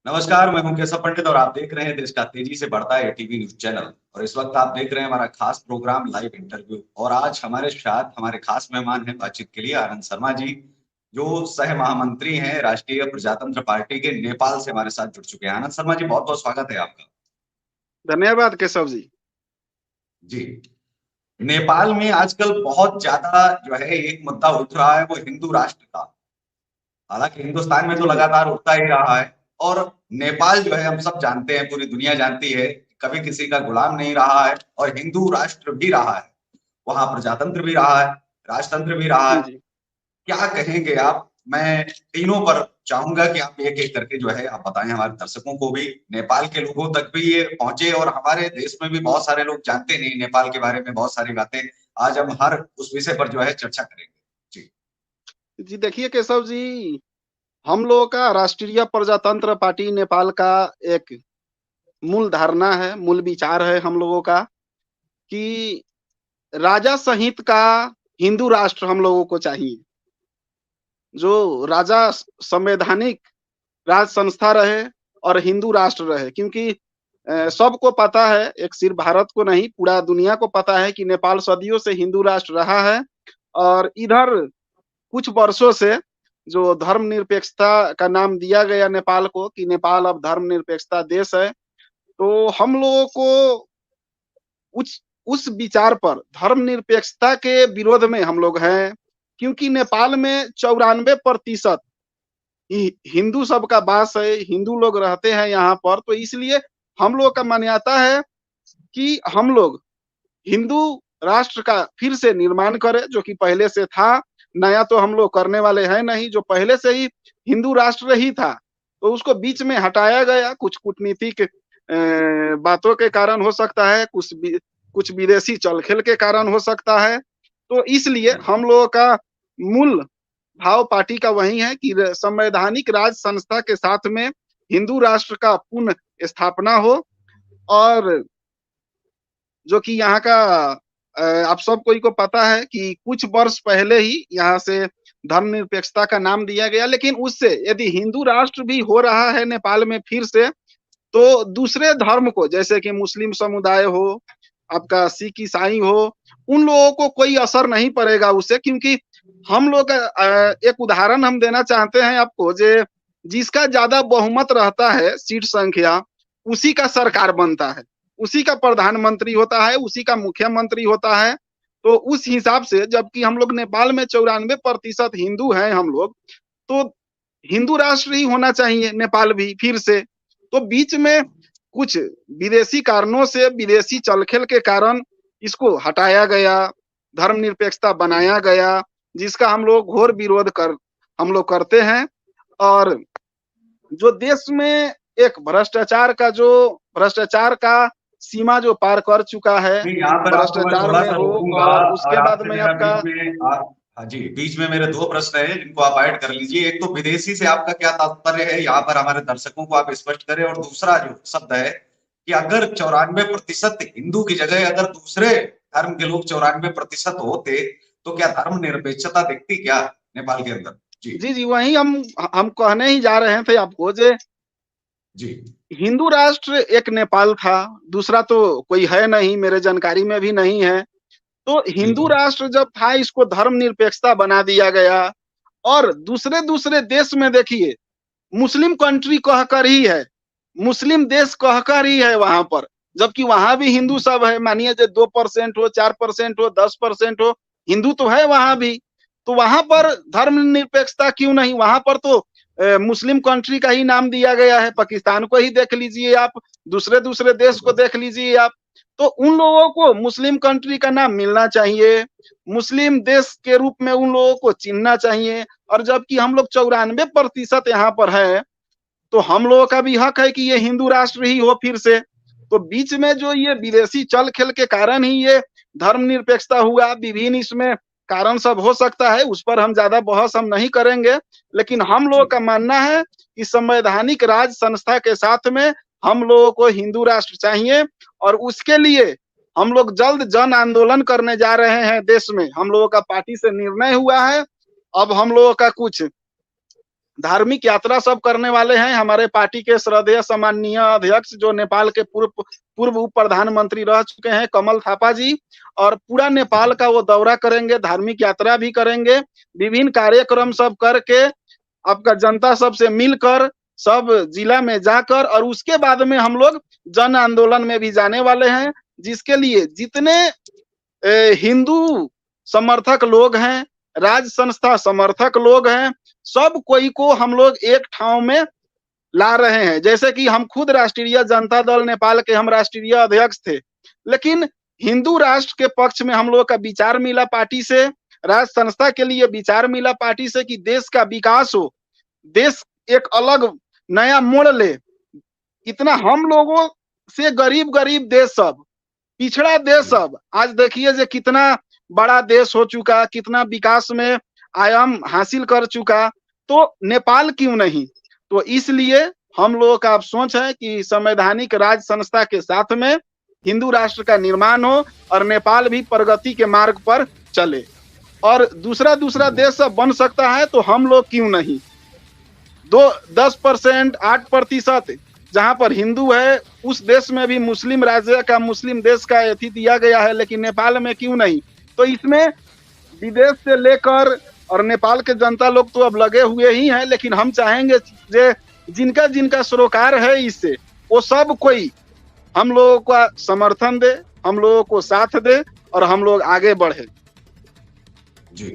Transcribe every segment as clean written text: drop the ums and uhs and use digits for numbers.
नमस्कार, मैं हूं केशव पंडित और आप देख रहे हैं देश का तेजी से बढ़ता है टीवी न्यूज चैनल। और इस वक्त आप देख रहे हैं हमारा खास प्रोग्राम लाइव इंटरव्यू। और आज हमारे साथ हमारे खास मेहमान हैं बातचीत के लिए आनंद शर्मा जी, जो सह महामंत्री हैं राष्ट्रीय प्रजातंत्र पार्टी के, नेपाल से हमारे साथ जुड़ चुके हैं। आनंद शर्मा जी, बहुत बहुत स्वागत है आपका। धन्यवाद केशव जी। जी, नेपाल में आजकल बहुत ज्यादा जो है एक मुद्दा उठ रहा है, वो हिंदू राष्ट्र का। हालांकि हिंदुस्तान में तो जी जी। लगातार उठता ही रहा है। और नेपाल जो है, हम सब जानते हैं, पूरी दुनिया जानती है, कभी किसी का गुलाम नहीं रहा है और हिंदू राष्ट्र भी रहा है। वहां प्रजातंत्र भी रहा है, राजतंत्र भी रहा जी है। जी। क्या कहेंगे आप? मैं तीनों पर चाहूंगा कि आप एक एक करके जो है आप बताएं, हमारे दर्शकों को भी, नेपाल के लोगों तक भी ये पहुंचे। और हमारे देश में भी बहुत सारे लोग जानते नहीं नेपाल के बारे में बहुत सारी बातें। आज हम हर उस विषय पर जो है चर्चा करेंगे। जी जी देखिए केशव जी, हम लोगों का राष्ट्रीय प्रजातंत्र पार्टी नेपाल का एक मूल धारणा है, मूल विचार है हम लोगों का कि राजा सहित का हिंदू राष्ट्र हम लोगों को चाहिए। जो राजा संवैधानिक राज संस्था रहे और हिंदू राष्ट्र रहे, क्योंकि सबको पता है, एक सिर्फ भारत को नहीं पूरा दुनिया को पता है कि नेपाल सदियों से हिंदू राष्ट्र रहा है। और इधर कुछ वर्षों से जो धर्मनिरपेक्षता का नाम दिया गया नेपाल को, कि नेपाल अब धर्मनिरपेक्षता देश है, तो हम लोगों को उस विचार पर, धर्मनिरपेक्षता के विरोध में हम लोग हैं। क्योंकि नेपाल में 94% हिंदू सबका वास है, हिंदू लोग रहते हैं यहाँ पर। तो इसलिए हम लोग का मान्यता है कि हम लोग हिंदू राष्ट्र का फिर से निर्माण करें, जो कि पहले से था। नया तो हम लोग करने वाले हैं नहीं, जो पहले से ही हिंदू राष्ट्र ही था। तो उसको बीच में हटाया गया, कुछ कूटनीतिक बातों के कारण हो सकता है, कुछ विदेशी चलखेल के कारण हो सकता है। तो इसलिए हम लोगों का मूल भाव पार्टी का वही है कि संवैधानिक राज संस्था के साथ में हिंदू राष्ट्र का पुनः स्थापना हो। और जो कि यहाँ का आप सब कोई को पता है कि कुछ वर्ष पहले ही यहाँ से धर्मनिरपेक्षता का नाम दिया गया। लेकिन उससे यदि हिंदू राष्ट्र भी हो रहा है नेपाल में फिर से, तो दूसरे धर्म को, जैसे कि मुस्लिम समुदाय हो, आपका सिख ईसाई हो, उन लोगों को कोई असर नहीं पड़ेगा उससे। क्योंकि हम लोग एक उदाहरण हम देना चाहते हैं आपको, जिसका ज्यादा बहुमत रहता है, सीट संख्या, उसी का सरकार बनता है, उसी का प्रधानमंत्री होता है, उसी का मुख्यमंत्री होता है। तो उस हिसाब से, जबकि हम लोग नेपाल में 94% हिंदू हैं हम लोग, तो हिंदू राष्ट्र ही होना चाहिए नेपाल भी फिर से। तो बीच में कुछ विदेशी कारणों से, विदेशी चलखेल के कारण इसको हटाया गया, धर्मनिरपेक्षता बनाया गया, जिसका हम लोग घोर विरोध हम लोग करते हैं। और जो देश में एक भ्रष्टाचार का सीमा जो पार कर चुका है, नहीं, यहाँ पर आपको मैं भ्रष्टाचार थोड़ा में सा हो, रोकूंगा। और और उसके बाद आपसे में मेरा आपका। बीच में हाँ जी, बीच में मेरे दो प्रश्न हैं जिनको आप ऐड कर लीजिए। एक तो विदेशी से आपका क्या तात्पर्य है, यहाँ पर हमारे दर्शकों को आप स्पष्ट करें। और दूसरा जो शब्द है कि अगर 94% हिंदू की जगह अगर दूसरे धर्म के लोग 94% होते, तो क्या धर्म निरपेक्षता दिखती क्या नेपाल के अंदर? जी जी जी, वही हम कहने ही जा रहे थे आपको, जी हिंदू राष्ट्र एक नेपाल था, दूसरा तो कोई है नहीं, मेरे जानकारी में भी नहीं है। तो जी हिंदू राष्ट्र जब था, इसको धर्मनिरपेक्षता बना दिया गया। और दूसरे दूसरे देश में देखिए, मुस्लिम कंट्री कहकर ही है, मुस्लिम देश कहकर ही है वहां पर। जबकि वहां भी हिंदू सब है, मानिए जो 2% हो, 4% हो, 10% हो, हिंदू तो है वहां भी। तो वहां पर धर्मनिरपेक्षता क्यों नहीं? वहां पर तो मुस्लिम कंट्री का ही नाम दिया गया है। पाकिस्तान को ही देख लीजिए आप, दूसरे दूसरे देश को देख लीजिए आप। तो उन लोगों को मुस्लिम कंट्री का नाम मिलना चाहिए, मुस्लिम देश के रूप में उन लोगों को चिन्हना चाहिए। और जबकि हम लोग 94% यहाँ पर है, तो हम लोगों का भी हक है कि ये हिंदू राष्ट्र ही हो फिर से। तो बीच में जो ये विदेशी चल खेल के कारण ही ये धर्मनिरपेक्षता हुआ, विभिन्न इसमें कारण सब हो सकता है, उस पर हम ज्यादा बहस हम नहीं करेंगे। लेकिन हम लोगों का मानना है कि संवैधानिक राज संस्था के साथ में हम लोगों को हिंदू राष्ट्र चाहिए। और उसके लिए हम लोग जल्द जन आंदोलन करने जा रहे हैं देश में। हम लोगों का पार्टी से निर्णय हुआ है। अब हम लोगों का कुछ धार्मिक यात्रा सब करने वाले हैं। हमारे पार्टी के श्रद्धेय सम्माननीय अध्यक्ष जो नेपाल के पूर्व उप प्रधानमंत्री रह चुके हैं कमल थापा जी, और पूरा नेपाल का वो दौरा करेंगे, धार्मिक यात्रा भी करेंगे, विभिन्न कार्यक्रम सब करके आपका जनता सबसे मिलकर सब जिला में जाकर, और उसके बाद में हम लोग जन आंदोलन में भी जाने वाले हैं, जिसके लिए जितने हिंदू समर्थक लोग हैं, राज संस्था समर्थक लोग हैं, सब कोई को हम लोग एक ठाव में ला रहे हैं। जैसे कि हम खुद राष्ट्रीय जनता दल नेपाल के हम राष्ट्रीय अध्यक्ष थे, लेकिन हिंदू राष्ट्र के पक्ष में हम लोग का विचार मिला पार्टी से, राज संस्था के लिए विचार मिला पार्टी से कि देश का विकास हो, देश एक अलग नया मोड़ ले। इतना हम लोगों से गरीब गरीब देश सब, पिछड़ा देश सब, आज देखिए जो कितना बड़ा देश हो चुका, कितना विकास में आयाम हासिल कर चुका, तो नेपाल क्यों नहीं। तो इसलिए हम लोगों का अब सोच है कि संवैधानिक राज संस्था के साथ में हिंदू राष्ट्र का निर्माण हो और नेपाल भी प्रगति के मार्ग पर चले, और दूसरा देश सब बन सकता है तो हम लोग क्यों नहीं। 10%, 8% जहां पर हिंदू है उस देश में भी मुस्लिम राज्य का, मुस्लिम देश का एथी दिया गया है, लेकिन नेपाल में क्यों नहीं। तो इसमें विदेश से लेकर और नेपाल के जनता लोग तो अब लगे हुए ही हैं, लेकिन हम चाहेंगे जे जिनका जिनका सरोकार है इससे, वो सब कोई हम लोगों का समर्थन दे, हम लोगों को साथ दे और हम लोग आगे बढ़े। जी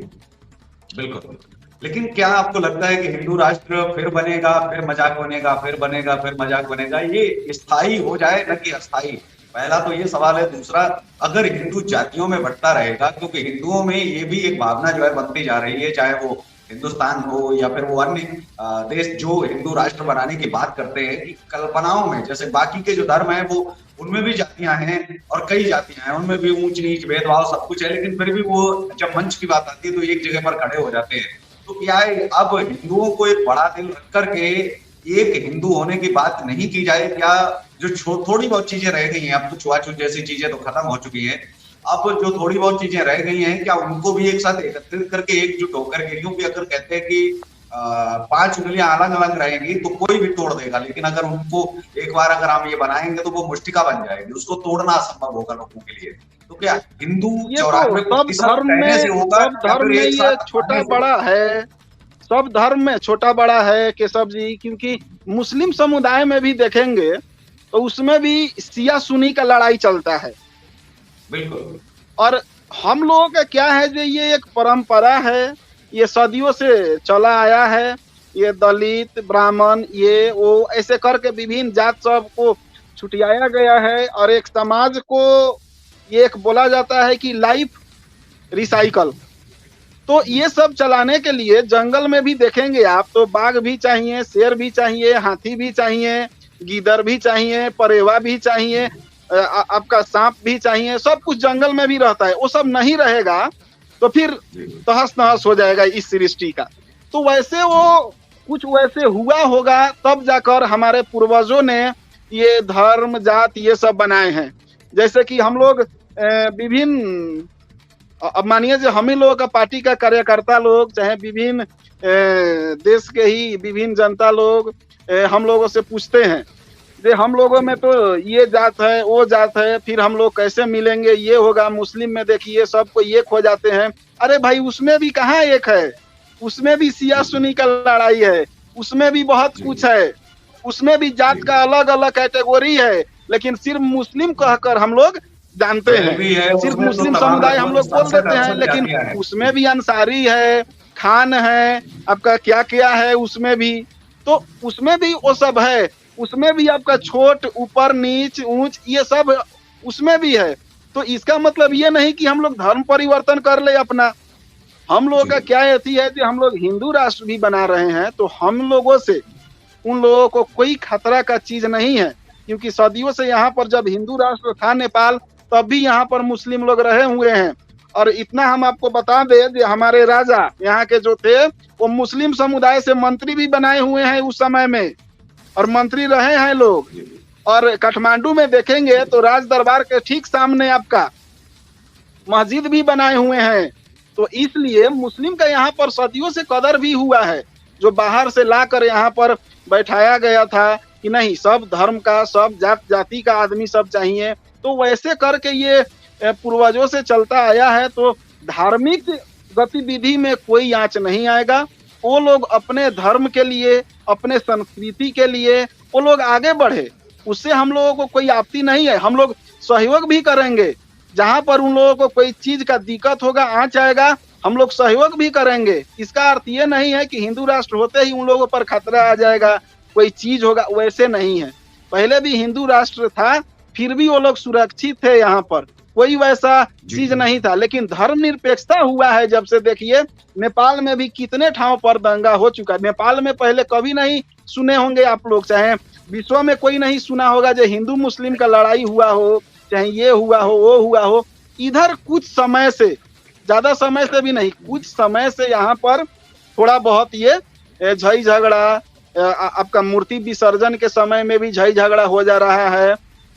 बिल्कुल। लेकिन क्या आपको लगता है कि हिंदू राष्ट्र फिर बनेगा, फिर मजाक बनेगा, फिर बनेगा, फिर मजाक बनेगा, ये स्थायी हो जाए न कि अस्थायी? पहला तो ये सवाल है। दूसरा, अगर हिंदू जातियों में बंटता रहेगा, क्योंकि हिंदुओं में ये भी एक भावना जो है बनती जा रही है, चाहे वो हिंदुस्तान हो या फिर वो अन्य देश जो हिंदू राष्ट्र बनाने की बात करते हैं, कि कल्पनाओं में जैसे बाकी के जो धर्म है वो उनमें भी जातियां हैं और कई जातियां हैं, उनमें भी ऊंच नीच भेदभाव सब कुछ है, लेकिन फिर भी वो जब मंच की बात आती है तो एक जगह पर खड़े हो जाते हैं। तो क्या है, अब हिंदुओं को एक बड़ा दिल रख करके एक हिंदू होने की बात नहीं की जाए क्या? जो थोड़ी बहुत चीजें रह गई हैं, अब तो छुआछूत जैसी चीजें तो खत्म हो चुकी हैं, अब जो थोड़ी बहुत चीजें रह गई हैं, क्या उनको भी एक साथ एकत्रित करके एकजुट होकर के, क्योंकि अगर कहते हैं कि 5 उंगलियां अलग अलग रहेंगी तो कोई भी तोड़ देगा, लेकिन अगर उनको एक बार अगर हम ये बनाएंगे तो वो मुष्टिका बन जाएगी, उसको तोड़ना असंभव होगा लोगों के लिए। तो क्या हिंदू 94% रहने से होगा? सब धर्म में ये छोटा बड़ा है, सब धर्म में छोटा बड़ा है केशव जी, क्योंकि मुस्लिम समुदाय में भी देखेंगे तो उसमें भी सिया सुनी का लड़ाई चलता है। बिल्कुल। और हम लोगों का क्या है जो ये एक परंपरा है, ये सदियों से चला आया है, ये दलित ब्राह्मण ये वो ऐसे करके विभिन्न जात सब को छुटियाया गया है, और एक समाज को ये एक बोला जाता है कि लाइफ रिसाइकल। तो ये सब चलाने के लिए जंगल में भी देखेंगे आप तो बाघ भी चाहिए, शेर भी चाहिए, हाथी भी चाहिए, गीदड़ भी चाहिए, परेवा भी चाहिए, आपका सांप भी चाहिए, सब कुछ जंगल में भी रहता है। वो सब नहीं रहेगा तो फिर तहस नहस हो जाएगा इस सृष्टि का। तो वैसे वो कुछ वैसे हुआ होगा, तब जाकर हमारे पूर्वजों ने ये धर्म जात ये सब बनाए हैं। जैसे कि हम लोग विभिन्न, अब मानिए जो हम ही लोगों का पार्टी का कार्यकर्ता लोग, चाहे विभिन्न देश के ही विभिन्न जनता लोग हम लोगों से पूछते हैं जे हम लोगों में तो ये जात है वो जात है, फिर हम लोग कैसे मिलेंगे, ये होगा। मुस्लिम में देखिए सबको एक हो जाते हैं। अरे भाई उसमें भी कहाँ एक है, उसमें भी सिया सुनी का लड़ाई है, उसमें भी बहुत कुछ है, उसमें भी जात का अलग अलग कैटेगरी है, लेकिन सिर्फ मुस्लिम कहकर हम लोग जानते हैं, सिर्फ मुस्लिम समुदाय हम लोग बोल देते हैं, लेकिन उसमें भी अंसारी है, खान है, आपका क्या क्या है उसमें भी, तो उसमें भी वो सब है, उसमें भी आपका छोट ऊपर नीच ऊंच ये सब उसमें भी है। तो इसका मतलब ये नहीं कि हम लोग धर्म परिवर्तन कर ले अपना। हम लोगों का क्या ऐसी है कि हम लोग हिंदू राष्ट्र भी बना रहे हैं, तो हम लोगों से उन लोगों को कोई खतरा का चीज नहीं है, क्योंकि सदियों से यहाँ पर जब हिंदू राष्ट्र था नेपाल, तब भी यहाँ पर मुस्लिम लोग रहे हुए हैं। और इतना हम आपको बता दें कि हमारे राजा यहाँ के जो थे वो मुस्लिम समुदाय से मंत्री भी बनाए हुए हैं उस समय में, और मंत्री रहे हैं लोग। और काठमांडू में देखेंगे तो राज दरबार के ठीक सामने आपका मस्जिद भी बनाए हुए हैं। तो इसलिए मुस्लिम का यहाँ पर सदियों से कदर भी हुआ है, जो बाहर से लाकर यहाँ पर बैठाया गया था कि नहीं सब धर्म का, सब जात जाति का आदमी सब चाहिए, तो वैसे करके ये पूर्वजों से चलता आया है। तो धार्मिक गतिविधि में कोई आंच नहीं आएगा। वो लोग अपने धर्म के लिए, अपने संस्कृति के लिए वो लोग आगे बढ़े, उससे हम लोगों को कोई आपत्ति नहीं है। हम लोग सहयोग भी करेंगे, जहां पर उन लोगों को कोई चीज का दिक्कत होगा, आंच आएगा, हम लोग सहयोग भी करेंगे। इसका अर्थ ये नहीं है कि हिंदू राष्ट्र होते ही उन लोगों पर खतरा आ जाएगा, कोई चीज होगा, वैसे नहीं है। पहले भी हिंदू राष्ट्र था, फिर भी वो लोग सुरक्षित थे, यहाँ पर कोई वैसा चीज नहीं था। लेकिन धर्मनिरपेक्षता हुआ है जब से, देखिए नेपाल में भी कितने ठाव पर दंगा हो चुका है। नेपाल में पहले कभी नहीं सुने होंगे आप लोग, चाहे विश्व में कोई नहीं सुना होगा जो हिंदू मुस्लिम का लड़ाई हुआ हो, चाहे ये हुआ हो वो हुआ हो। इधर कुछ समय से, ज्यादा समय से भी नहीं, कुछ समय से यहाँ पर थोड़ा बहुत ये झई झगड़ा, आपका मूर्ति विसर्जन के समय में भी झई झगड़ा हो जा रहा है।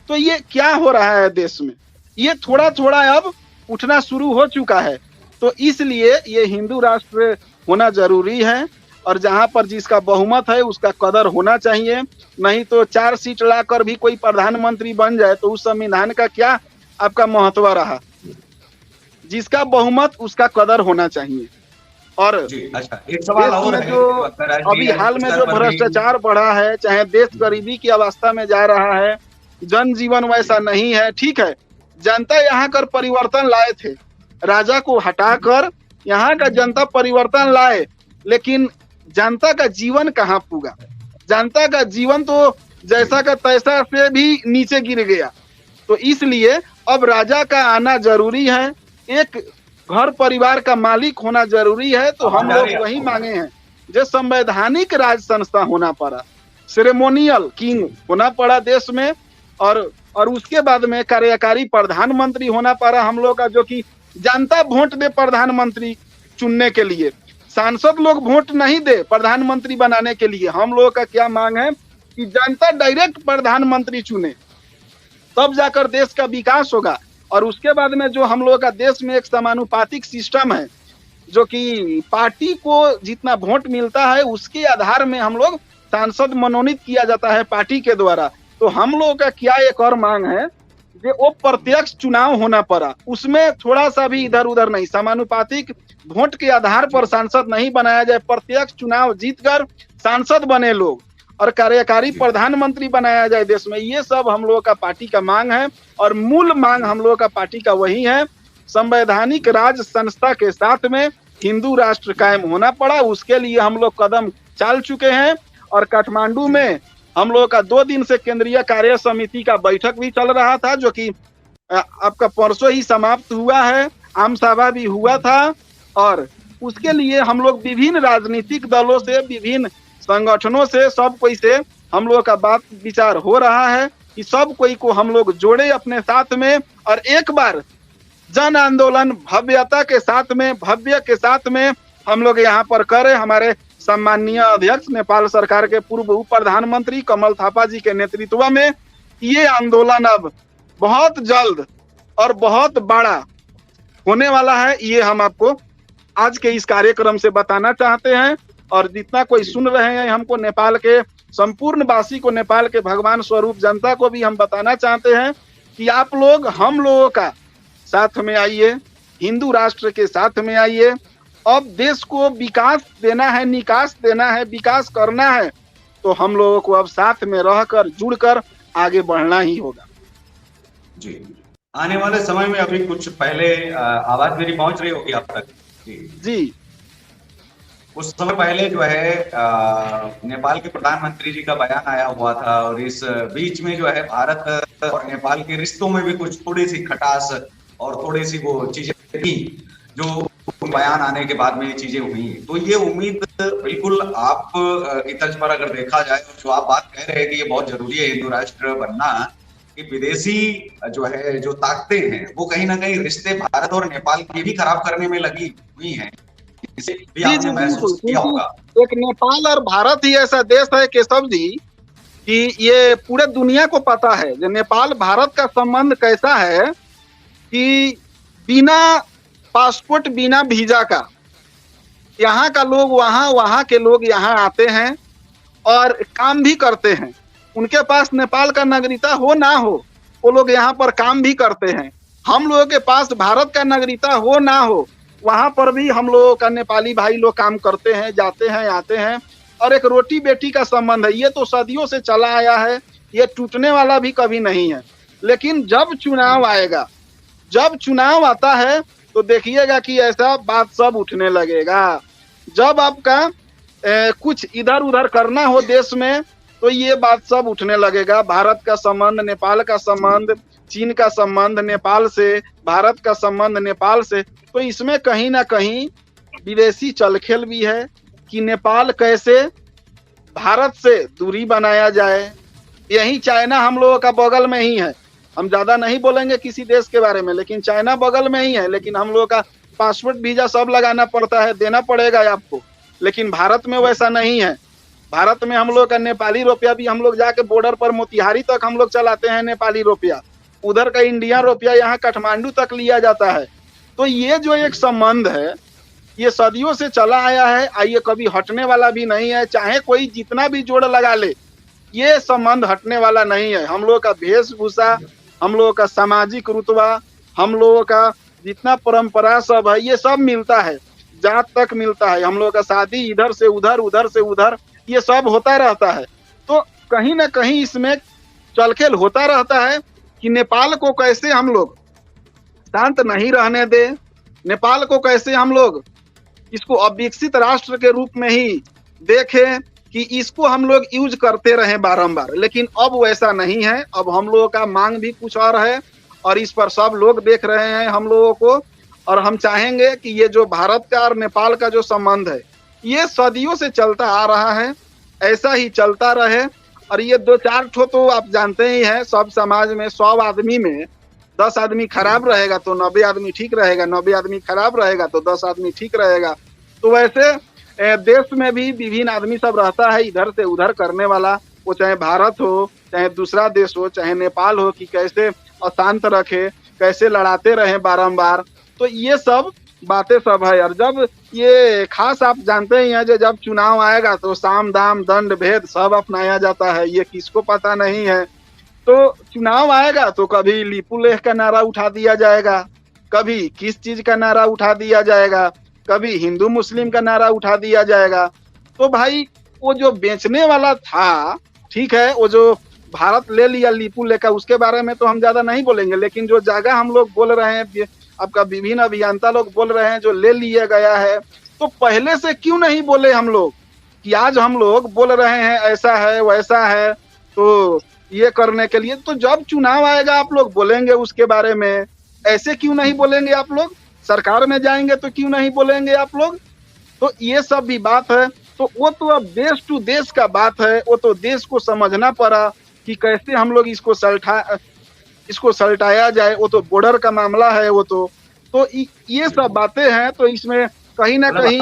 तो ये क्या हो रहा है देश में, ये थोड़ा थोड़ा अब उठना शुरू हो चुका है। तो इसलिए ये हिंदू राष्ट्र होना जरूरी है, और जहां पर जिसका बहुमत है उसका कदर होना चाहिए। नहीं तो 4 सीट लाकर भी कोई प्रधानमंत्री बन जाए तो उस संविधान का क्या आपका महत्व रहा। जिसका बहुमत उसका कदर होना चाहिए। और अच्छा, एक सवाल और है, जो अभी हाल में जो भ्रष्टाचार बढ़ा है, चाहे देश गरीबी की अवस्था में जा रहा है, जनजीवन वैसा नहीं है, ठीक है, जनता यहाँ कर परिवर्तन लाए थे, राजा को हटाकर यहाँ का जनता परिवर्तन लाए, लेकिन जनता का जीवन कहाँ पुगा। जनता का जीवन तो जैसा का तैसा से भी नीचे गिर गया। तो इसलिए अब राजा का आना जरूरी है, एक घर परिवार का मालिक होना जरूरी है। तो हम लोग वही मांगे हैं जो संवैधानिक राज संस्था होना पड़ा, सेरेमोनियल किंग होना पड़ा देश में, और उसके बाद में कार्यकारी प्रधानमंत्री होना पड़ा हम लोग का, जो कि जनता वोट दे प्रधानमंत्री चुनने के लिए। सांसद लोग वोट नहीं दे प्रधानमंत्री बनाने के लिए। हम लोगों का क्या मांग है कि जनता डायरेक्ट प्रधानमंत्री चुने, तब जाकर देश का विकास होगा। और उसके बाद में जो हम लोगों का देश में एक समानुपातिक सिस्टम है, जो कि पार्टी को जितना वोट मिलता है उसके आधार में हम लोग सांसद मनोनीत किया जाता है पार्टी के द्वारा। तो हम लोगों का क्या एक और मांग है कि वो प्रत्यक्ष चुनाव होना पड़ा, उसमें थोड़ा सा भी इधर उधर नहीं, समानुपातिक वोट के आधार पर सांसद नहीं बनाया जाए, प्रत्यक्ष चुनाव जीतकर सांसद बने लोग और कार्यकारी प्रधानमंत्री बनाया जाए देश में। ये सब हम लोगों का पार्टी का मांग है, और मूल मांग हम लोगों का पार्टी का वही है, संवैधानिक राज संस्था के साथ में हिंदू राष्ट्र कायम होना पड़ा। उसके लिए हम लोग कदम चाल चुके हैं, और काठमांडू में हम लोगों का 2 दिन से केंद्रीय कार्य समिति का बैठक भी चल रहा था, जो कि आपका परसों ही समाप्त हुआ है, आम सभा भी हुआ था। और उसके लिए हम लोग विभिन्न राजनीतिक दलों से, विभिन्न संगठनों से, सब कोई से हम लोगों का बात विचार हो रहा है कि सब कोई को हम लोग जोड़े अपने साथ में, और एक बार जन आंदोलन भव्यता के साथ में, भव्य के साथ में हम लोग यहाँ पर करें। हमारे सम्माननीय अध्यक्ष, नेपाल सरकार के पूर्व उप प्रधानमंत्री कमल थापा जी के नेतृत्व में ये आंदोलन अब बहुत जल्द और बहुत बड़ा होने वाला है। ये हम आपको आज के इस कार्यक्रम से बताना चाहते हैं। और जितना कोई सुन रहे हैं, हमको नेपाल के संपूर्ण वासी को, नेपाल के भगवान स्वरूप जनता को भी हम बताना चाहते हैं कि आप लोग हम लोगों का साथ में आइए, हिंदू राष्ट्र के साथ में आइए। अब देश को विकास देना है, निकास देना है, विकास करना है, तो हम लोगों को अब साथ में रहकर, जुड़कर आगे बढ़ना ही होगा। जी, आने वाले समय में अभी कुछ पहले आवाज मेरी पहुंच रही होगी आप तक? जी, कुछ समय पहले जो है नेपाल के प्रधानमंत्री जी का बयान आया हुआ था, और इस बीच में जो है भारत और नेपाल के रिश्तों में भी कुछ थोड़ी सी खटास और थोड़ी सी वो चीजें थी, जो बयान आने के बाद में ये चीजें हुई। तो ये उम्मीद बिल्कुल आप की तर्ज पर अगर देखा जाए, तो जो आप बात कह रहे हैं कि ये बहुत जरूरी है हिंदू राष्ट्र बनना, कि विदेशी जो है जो ताकतें हैं वो कहीं ना कहीं रिश्ते भारत और नेपाल के भी खराब करने में लगी हुई हैं। इसे भी आपने महसूस किया होगा। एक नेपाल और भारत ही ऐसा देश है केशव जी कि ये पूरे दुनिया को पता है जो नेपाल भारत का संबंध कैसा है, कि बिना पासपोर्ट, बिना वीजा का यहाँ का लोग वहाँ, वहाँ के लोग यहाँ आते हैं और काम भी करते हैं। उनके पास नेपाल का नागरिकता हो ना हो, वो लोग यहाँ पर काम भी करते हैं। हम लोगों के पास भारत का नागरिकता हो ना हो, वहां पर भी हम लोगों का नेपाली भाई लोग काम करते हैं, जाते हैं, आते हैं। और एक रोटी बेटी का संबंध है, ये तो सदियों से चला आया है, ये टूटने वाला भी कभी नहीं है। लेकिन जब चुनाव आएगा, जब चुनाव आता है तो देखिएगा कि ऐसा बात सब उठने लगेगा। जब आपका कुछ इधर उधर करना हो देश में तो ये बात सब उठने लगेगा। भारत का संबंध, नेपाल का संबंध, चीन का संबंध नेपाल से, भारत का संबंध नेपाल से, तो इसमें कहीं ना कहीं विदेशी चलखेल भी है कि नेपाल कैसे भारत से दूरी बनाया जाए। यही चाइना हम लोगों का बगल में ही है, हम ज्यादा नहीं बोलेंगे किसी देश के बारे में, लेकिन चाइना बगल में ही है। लेकिन हम लोगों का पासपोर्ट वीजा सब लगाना पड़ता है, देना पड़ेगा आपको। लेकिन भारत में वैसा नहीं है। भारत में हम लोग का नेपाली रुपया भी हम लोग जाके बॉर्डर पर मोतिहारी तक हम लोग चलाते हैं नेपाली रुपया, उधर का इंडिया रुपया यहाँ काठमांडू तक लिया जाता है। तो ये जो एक संबंध है ये सदियों से चला आया है, आइए कभी हटने वाला भी नहीं है। चाहे कोई जितना भी जोड़ लगा ले, ये संबंध हटने वाला नहीं है। हम लोगों का वेशभूषा, हम लोगों का सामाजिक रुतबा, हम लोगों का जितना परंपरा सब है, ये सब मिलता है, जात तक मिलता है। हम लोगों का शादी इधर से उधर, उधर से उधर, ये सब होता रहता है। तो कहीं ना कहीं इसमें चलखेल होता रहता है कि नेपाल को कैसे हम लोग शांत नहीं रहने दे, नेपाल को कैसे हम लोग इसको अविकसित राष्ट्र के रूप में ही देखें कि इसको हम लोग यूज करते रहें बारंबार। लेकिन अब वैसा नहीं है, अब हम लोगों का मांग भी कुछ और है और इस पर सब लोग देख रहे हैं हम लोगों को। और हम चाहेंगे कि ये जो भारत का और नेपाल का जो संबंध है ये सदियों से चलता आ रहा है, ऐसा ही चलता रहे। और ये 2-4 ठो तो आप जानते ही हैं, सब समाज में 100 आदमी में 10 आदमी खराब रहेगा तो 90 आदमी ठीक रहेगा, 90 आदमी खराब रहेगा तो 10 आदमी ठीक रहेगा। तो वैसे देश में भी विभिन्न आदमी सब रहता है इधर से उधर करने वाला, वो चाहे भारत हो, चाहे दूसरा देश हो, चाहे नेपाल हो, कि कैसे अशांत रखे, कैसे लड़ाते रहे बारंबार। तो ये सब बातें सब है। और जब ये खास आप जानते ही हैं, जब चुनाव आएगा तो साम दाम दंड भेद सब अपनाया जाता है, ये किसको पता नहीं है। तो चुनाव आएगा तो कभी लिपू लेख का नारा उठा दिया जाएगा, कभी किस चीज का नारा उठा दिया जाएगा, कभी हिंदू मुस्लिम का नारा उठा दिया जाएगा। तो भाई वो जो बेचने वाला था, ठीक है, वो जो भारत ले लिया लिपू लेकर, उसके बारे में तो हम ज्यादा नहीं बोलेंगे। लेकिन जो जगह हम लोग बोल रहे हैं, आपका विभिन्न अभियंता लोग बोल रहे हैं जो ले लिया गया है, तो पहले से क्यों नहीं बोले हम लोग कि आज हम लोग बोल रहे हैं ऐसा है वैसा है, तो ये करने के लिए। तो जब चुनाव आएगा आप लोग बोलेंगे उसके बारे में, ऐसे क्यों नहीं बोलेंगे आप लोग? सरकार में जाएंगे तो क्यों नहीं बोलेंगे आप लोग? तो ये सब भी बात है। तो वो तो अब देश टू देश का बात है, वो तो देश को समझना पड़ा कि कैसे हम लोग इसको सलटाया जाए। वो तो बॉर्डर का मामला है, वो तो ये सब बातें हैं। तो इसमें कहीं ना कहीं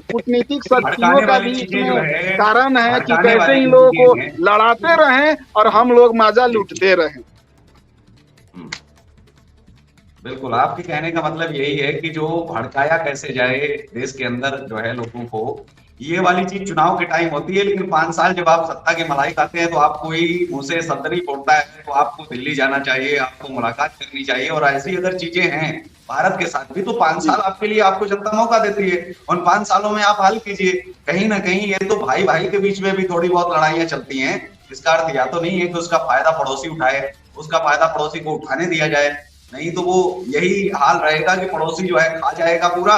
कूटनीतिक शक्तियों का भी इसमें कारण है कि कैसे इन लोगों को लड़ाते रहें और हम लोग मजा लूटते रहें। बिल्कुल, आपके कहने का मतलब यही है कि जो भड़काया कैसे जाए देश के अंदर जो है लोगों को, ये वाली चीज चुनाव के टाइम होती है। लेकिन 5 साल जब आप सत्ता की मलाई खाते हैं तो आपको ही मुंह से संतरी फोड़ता है, तो आपको दिल्ली जाना चाहिए, आपको मुलाकात करनी चाहिए। और ऐसी अगर चीजें हैं भारत के साथ भी, तो 5 साल आपके लिए आपको जनता मौका देती है। उन 5 सालों में आप हल कीजिए। कहीं ना कहीं ये तो भाई भाई के बीच में भी थोड़ी बहुत लड़ाइयां चलती हैं, इसका अर्थ या तो नहीं है कि उसका फायदा पड़ोसी उठाए, उसका फायदा पड़ोसी को उठाने दिया जाए। नहीं तो वो यही हाल रहेगा कि पड़ोसी जो है खा जाएगा पूरा,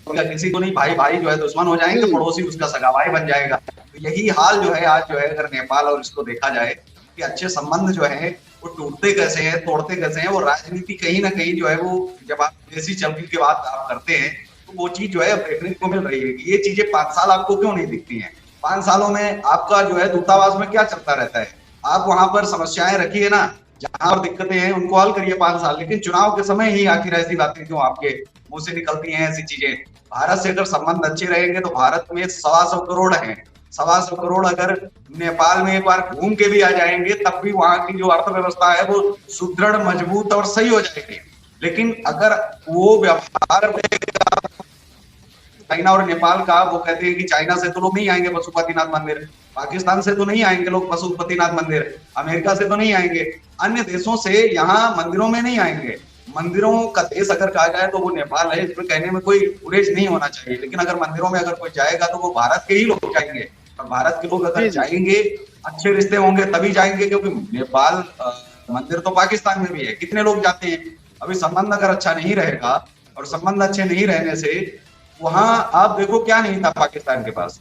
और किसी को नहीं, भाई भाई जो है दुश्मन हो जाएंगे, पड़ोसी उसका सगा भाई बन जाएगा। तो यही हाल जो है आज जो है, अगर नेपाल और इसको देखा जाए कि अच्छे संबंध जो है वो टूटते कैसे हैं, तोड़ते कैसे हैं। वो राजनीति कहीं ना कहीं जो है वो, जब आप देसी चलती की बात आप करते हैं तो वो चीज जो है अब देखने को मिल रही है। ये चीजें 5 साल आपको क्यों नहीं दिखती हैं? 5 सालों में आपका जो है दूतावास में क्या चलता रहता है? आप वहां पर समस्याएं रखिए ना, जहां पर दिक्कतें हैं उनको हल करिए 5 साल। लेकिन चुनाव के समय ही आखिर ऐसी बातें क्यों आपके मुंह से निकलती हैं ऐसी चीजें? भारत से अगर संबंध अच्छे रहेंगे तो भारत में 125 करोड़ हैं, 125 करोड़ अगर नेपाल में एक बार घूम के भी आ जाएंगे तब भी वहां की जो अर्थव्यवस्था है वो सुदृढ़, मजबूत और सही हो जाएगी। लेकिन अगर वो व्यवहार चाइना और नेपाल का, वो कहते हैं कि चाइना से तो लोग नहीं आएंगे पशुपतिनाथ मंदिर, पाकिस्तान से तो नहीं आएंगे लोग पशुपतिनाथ मंदिर, अमेरिका से तो नहीं आएंगे, अन्य देशों से यहाँ मंदिरों में नहीं आएंगे। मंदिरों का देश अगर कहा जाए तो वो नेपाल है, इसमें कहने में कोई गुरेज नहीं होना चाहिए। लेकिन अगर मंदिरों में अगर कोई जाएगा तो वो भारत के ही लोग जाएंगे, और भारत के लोग अगर जाएंगे, अच्छे रिश्ते होंगे तभी जाएंगे, क्योंकि नेपाल मंदिर तो पाकिस्तान में भी है, कितने लोग जाते हैं। अभी संबंध अगर अच्छा नहीं रहेगा, और संबंध अच्छे नहीं रहने से वहां आप देखो क्या नहीं था पाकिस्तान के पास,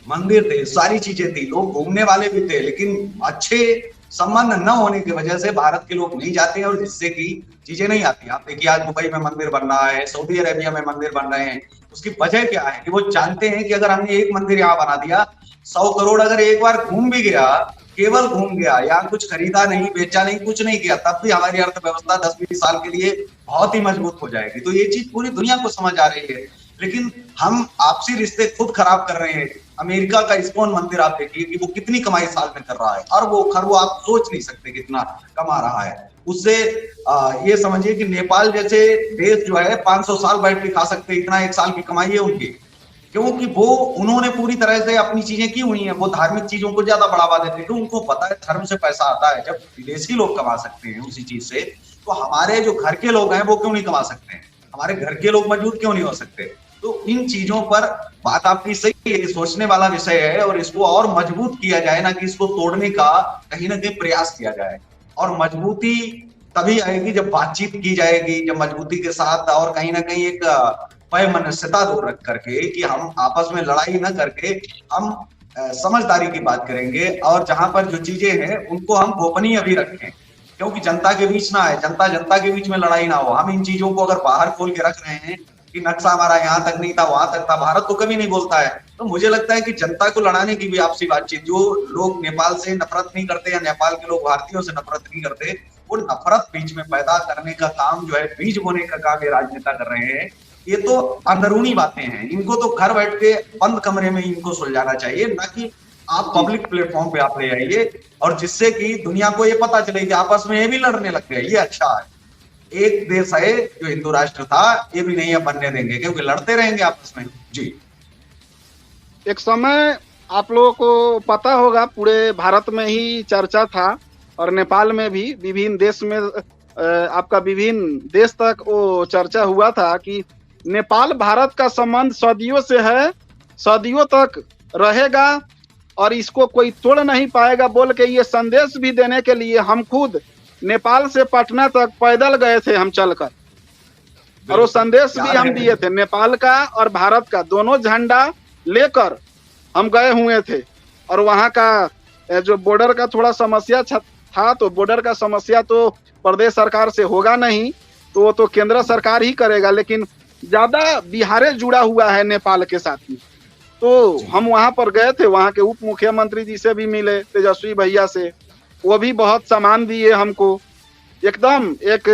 मंदिर थे, सारी चीजें थी, लोग घूमने वाले भी थे, लेकिन अच्छे संबंध न होने की वजह से भारत के लोग नहीं जाते हैं, और जिससे कि चीजें नहीं आती। आप देखिए आज दुबई में मंदिर बन रहा है, सऊदी अरेबिया में मंदिर बन रहे हैं, उसकी वजह क्या है कि वो जानते हैं कि अगर हमने एक मंदिर यहाँ बना दिया, 100 करोड़ अगर एक बार घूम भी गया, केवल घूम गया, यहाँ कुछ खरीदा नहीं, बेचा नहीं, कुछ नहीं किया, तब भी हमारी अर्थव्यवस्था 10-20 साल के लिए बहुत ही मजबूत हो जाएगी। तो ये चीज पूरी दुनिया को समझ आ रही है, लेकिन हम आपसी रिश्ते खुद खराब कर रहे हैं। अमेरिका का इस्कॉन मंदिर आप देखिए कि वो कितनी कमाई साल में कर रहा है, अरबों खरबों, आप सोच नहीं सकते कितना कमा रहा है उससे। ये समझिए कि नेपाल जैसे देश जो है 500 साल बैठ के खा सकते, इतना एक साल की कमाई है उनकी, क्योंकि वो उन्होंने पूरी तरह से अपनी चीजें की हुई हैं, वो धार्मिक चीजों को ज्यादा बढ़ावा देते हैं, क्योंकि उनको पता है धर्म से पैसा आता है। जब विदेशी लोग कमा सकते हैं उसी चीज से, तो हमारे जो घर के लोग हैं वो क्यों नहीं कमा सकते हैं, हमारे घर के लोग मजबूत क्यों नहीं हो सकते। तो इन चीजों पर बात आपकी सही है, सोचने वाला विषय है, और इसको और मजबूत किया जाए ना कि इसको तोड़ने का कहीं ना कहीं प्रयास किया जाए। और मजबूती तभी आएगी जब बातचीत की जाएगी, जब मजबूती के साथ, और कहीं ना कहीं एक वैमनस्यता दूर रख करके कि हम आपस में लड़ाई न करके हम समझदारी की बात करेंगे, और जहां पर जो चीजें हैं उनको हम गोपनीय भी रखें, क्योंकि जनता के बीच ना आए, जनता जनता के बीच में लड़ाई ना हो। हम इन चीजों को अगर बाहर खोल के रख रहे हैं कि नक्शा हमारा यहाँ तक नहीं था, वहां तक था, भारत तो कभी नहीं बोलता है, तो मुझे लगता है कि जनता को लड़ाने की भी आपसी बातचीत, जो लोग नेपाल से नफरत नहीं करते या नेपाल के लोग भारतीयों से नफरत नहीं करते, वो नफरत बीच में पैदा करने का काम जो है, बीज बोने का काम ये राजनेता कर रहे हैं। ये तो अंदरूनी बातें हैं, इनको तो घर बैठ के बंद कमरे में इनको सुलझाना चाहिए, ना कि आप पब्लिक प्लेटफॉर्म पे आप ले आइए, और जिससे कि दुनिया को ये पता चले कि आपस में ये भी लड़ने लग गए, ये अच्छा है। एक देश है जो हिंदू राष्ट्र था, ये भी नहीं अब बनने देंगे, क्योंकि लड़ते रहेंगे आपस में। जी, एक समय आप लोगों को पता होगा पूरे भारत में ही चर्चा था, और नेपाल में भी, विभिन्न देश में आपका विभिन्न देश तक वो चर्चा हुआ था कि नेपाल भारत का संबंध सदियों से है, सदियों तक रहेगा, और इसको कोई तोड़ नहीं पाएगा बोल के ये संदेश भी देने के लिए हम खुद नेपाल से पटना तक पैदल गए थे हम चलकर, और वो संदेश भी हम दिए थे। नेपाल का और भारत का दोनों झंडा लेकर हम गए हुए थे, और वहां का जो बॉर्डर का थोड़ा समस्या था, तो बॉर्डर का समस्या तो प्रदेश सरकार से होगा नहीं, तो वो तो केंद्र सरकार ही करेगा, लेकिन ज्यादा बिहार जुड़ा हुआ है नेपाल के साथ में। तो हम वहां पर गए थे, वहां के उप मुख्यमंत्री जी से भी मिले, तेजस्वी भैया से, वो भी बहुत सामान दिए हमको, एकदम एक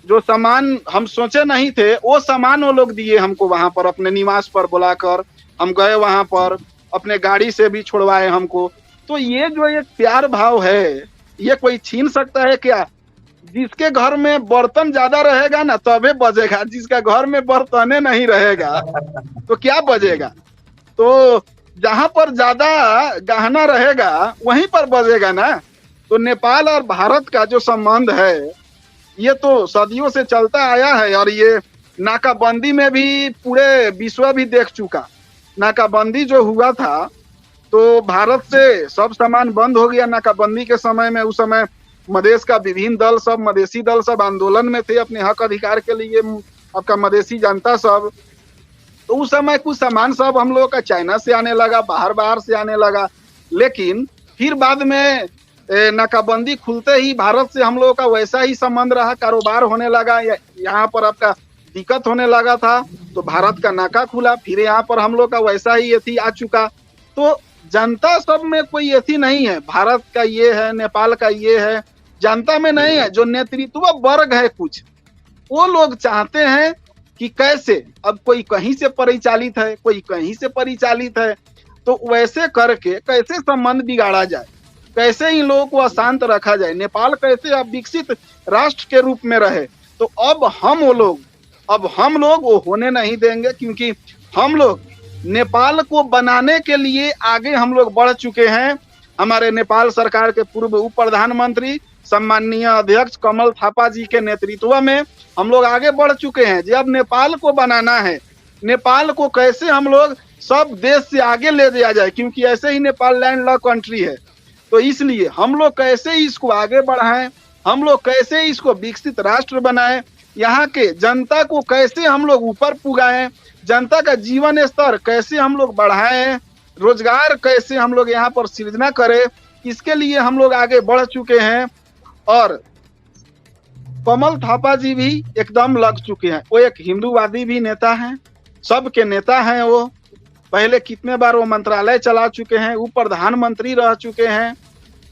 जो सामान हम सोचे नहीं थे वो सामान वो लोग दिए हमको वहां पर, अपने निवास पर बुलाकर हम गए, वहां पर अपने गाड़ी से भी छोड़वाए हमको। तो ये जो एक प्यार भाव है, ये कोई छीन सकता है क्या? जिसके घर में बर्तन ज्यादा रहेगा ना तबे बजेगा, जिसका घर में बर्तने नहीं रहेगा तो क्या बजेगा? तो जहां पर ज्यादा गहना रहेगा वहीं पर बजेगा ना। तो नेपाल और भारत का जो संबंध है ये तो सदियों से चलता आया है, और ये नाकाबंदी में भी पूरे विश्व भी देख चुका। नाकाबंदी जो हुआ था तो भारत से सब सामान बंद हो गया नाकाबंदी के समय में। उस समय मधेश का विभिन्न दल सब, मधेसी दल सब आंदोलन में थे अपने हक अधिकार के लिए, आपका मधेसी जनता सब। तो उस समय कुछ सामान सब हम लोगों का चाइना से आने लगा, बाहर से आने लगा, लेकिन फिर बाद में नाकाबंदी खुलते ही भारत से हम लोगों का वैसा ही संबंध रहा, कारोबार होने लगा, यहाँ पर आपका दिक्कत होने लगा था तो भारत का नाका खुला, फिर यहाँ पर हम लोग का वैसा ही एथी आ चुका। तो जनता सब में कोई एथी नहीं है, भारत का ये है, नेपाल का ये है, जनता में नहीं है। जो नेतृत्व वर्ग है कुछ, वो लोग चाहते हैं कि कैसे, अब कोई कहीं से परिचालित है, कोई कहीं से परिचालित है, तो वैसे करके कैसे संबंध बिगाड़ा जाए, कैसे इन लोगों को अशांत रखा जाए, नेपाल कैसे अब विकसित राष्ट्र के रूप में रहे। तो अब हम लोग वो होने नहीं देंगे, क्योंकि हम लोग नेपाल को बनाने के लिए आगे हम लोग बढ़ चुके हैं। हमारे नेपाल सरकार के पूर्व उप प्रधानमंत्री सम्माननीय अध्यक्ष कमल थापा जी के नेतृत्व में हम लोग आगे बढ़ चुके हैं। जब नेपाल को बनाना है, नेपाल को कैसे हम लोग सब देश से आगे ले जाया जाए, क्योंकि ऐसे ही नेपाल लैंड लॉक कंट्री है, तो इसलिए हम लोग कैसे इसको आगे बढ़ाएं, हम लोग कैसे इसको विकसित राष्ट्र बनाएं, यहाँ के जनता को कैसे हम लोग ऊपर पुगाएं, जनता का जीवन स्तर कैसे हम लोग बढ़ाएं, रोजगार कैसे हम लोग यहाँ पर सृजना करें, इसके लिए हम लोग आगे बढ़ चुके हैं। और कमल थापा जी भी एकदम लग चुके हैं। वो एक हिंदूवादी भी नेता हैं, सबके नेता हैं। वो पहले कितने बार वो मंत्रालय चला चुके हैं, उप प्रधानमंत्री रह चुके हैं,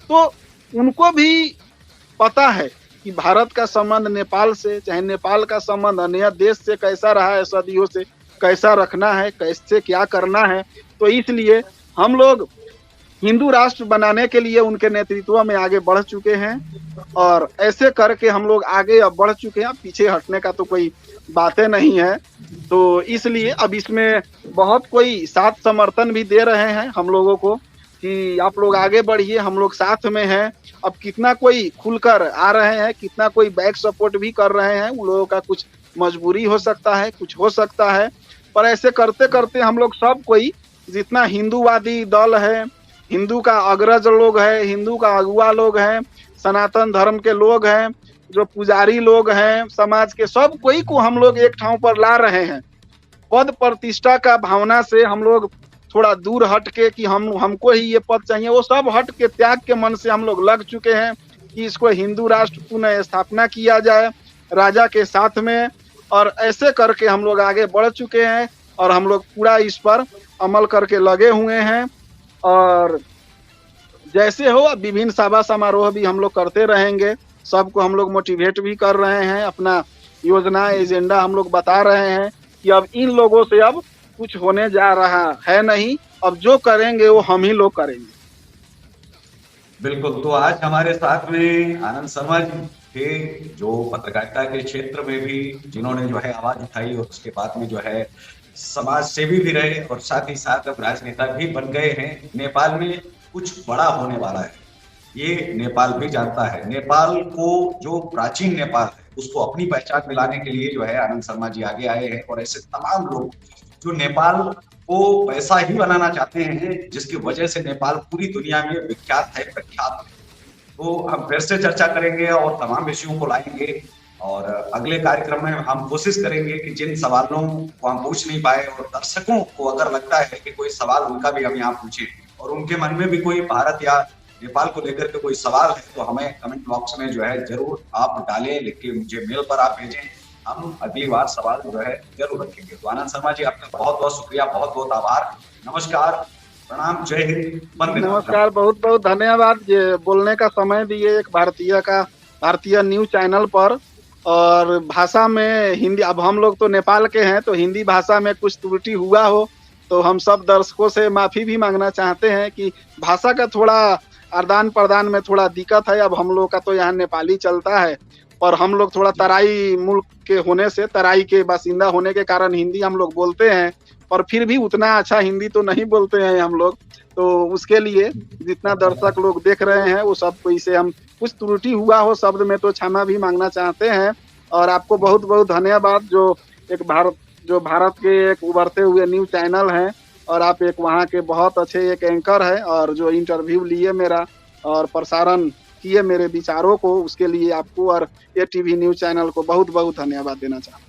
तो उनको भी पता है कि भारत का संबंध नेपाल से, चाहे नेपाल का संबंध अन्य देश से कैसा रहा है, सदियों से कैसा रखना है, कैसे क्या करना है। तो इसलिए हम लोग हिंदू राष्ट्र बनाने के लिए उनके नेतृत्व में आगे बढ़ चुके हैं और ऐसे करके हम लोग आगे अब बढ़ चुके हैं। पीछे हटने का तो कोई बातें नहीं है। तो इसलिए अब इसमें बहुत कोई साथ समर्थन भी दे रहे हैं हम लोगों को कि आप लोग आगे बढ़िए, हम लोग साथ में हैं। अब कितना कोई खुलकर आ रहे हैं, कितना कोई बैक सपोर्ट भी कर रहे हैं, उन लोगों का कुछ मजबूरी हो सकता है, कुछ हो सकता है, पर ऐसे करते करते हम लोग सब कोई जितना हिंदूवादी दल है, हिंदू का अग्रज लोग है, हिंदू का अगुआ लोग हैं, सनातन धर्म के लोग हैं, जो पुजारी लोग हैं समाज के, सब कोई को हम लोग एक ठाव पर ला रहे हैं। पद प्रतिष्ठा का भावना से हम लोग थोड़ा दूर हट के कि हमको ही ये पद चाहिए, वो सब हट के त्याग के मन से हम लोग लग चुके हैं कि इसको हिंदू राष्ट्र पुनः स्थापना किया जाए राजा के साथ में। और ऐसे करके हम लोग आगे बढ़ चुके हैं और हम लोग पूरा इस पर अमल करके लगे हुए हैं। और जैसे हो विभिन्न सभा समारोह भी हम लोग करते रहेंगे, सबको हम लोग मोटिवेट भी कर रहे हैं, अपना योजना एजेंडा हम लोग बता रहे हैं कि अब इन लोगों से अब कुछ होने जा रहा है नहीं, अब जो करेंगे वो हम ही लोग करेंगे। बिल्कुल। तो आज हमारे साथ में आनंद शर्मा जी थे, जो पत्रकारिता के क्षेत्र में भी जिन्होंने जो है आवाज उठाई और उसके बाद में जो है समाज सेवी भी रहे और साथ ही साथ अब राजनेता भी बन गए हैं। नेपाल में कुछ बड़ा होने वाला है, ये नेपाल भी जानता है। नेपाल को जो प्राचीन नेपाल है उसको अपनी पहचान मिलाने के लिए जो है आनंद शर्मा जी आगे आए हैं और ऐसे तमाम लोग जो नेपाल को वैसा ही बनाना चाहते हैं जिसकी वजह से नेपाल पूरी दुनिया में विख्यात है, प्रख्यात है। तो हम फिर से चर्चा करेंगे और तमाम विषयों को लाएंगे और अगले कार्यक्रम में हम कोशिश करेंगे कि जिन सवालों को हम पूछ नहीं पाए और दर्शकों को अगर लगता है कि कोई सवाल उनका भी हम यहाँ पूछे और उनके मन में भी कोई भारत या नेपाल को लेकर के कोई सवाल है तो हमें कमेंट बॉक्स में जो है जरूर आप डालें, लिख के मुझे मेल पर आप भेजें, हम अगली बार सवाल जो है जरूर रखेंगे। तो आनंद शर्मा जी आपका बहुत बहुत शुक्रिया, बहुत बहुत आभार, नमस्कार, प्रणाम, जय हिंद, वंदे मातरम। नमस्कार, बहुत बहुत धन्यवाद ये बोलने का समय दिए एक भारतीय न्यूज चैनल पर। और भाषा में हिंदी, अब हम लोग तो नेपाल के हैं तो हिंदी भाषा में कुछ त्रुटि हुआ हो तो हम सब दर्शकों से माफी भी मांगना चाहते हैं कि भाषा का थोड़ा आदान प्रदान में थोड़ा दिक्कत है। अब हम लोग का तो यहाँ नेपाली चलता है और हम लोग थोड़ा तराई मुल्क के होने से, तराई के बासिंदा होने के कारण हिंदी हम लोग बोलते हैं, पर फिर भी उतना अच्छा हिंदी तो नहीं बोलते हैं हम लोग। तो उसके लिए जितना दर्शक लोग देख रहे हैं वो सब को इसे हम कुछ त्रुटि हुआ हो शब्द में तो क्षमा भी मांगना चाहते हैं। और आपको बहुत बहुत धन्यवाद जो भारत के एक उभरते हुए न्यूज चैनल हैं और आप एक वहाँ के बहुत अच्छे एक एंकर हैं और जो इंटरव्यू लिए मेरा और प्रसारण किए मेरे विचारों को, उसके लिए आपको और ATV न्यूज चैनल को बहुत बहुत धन्यवाद देना चाहता हूँ।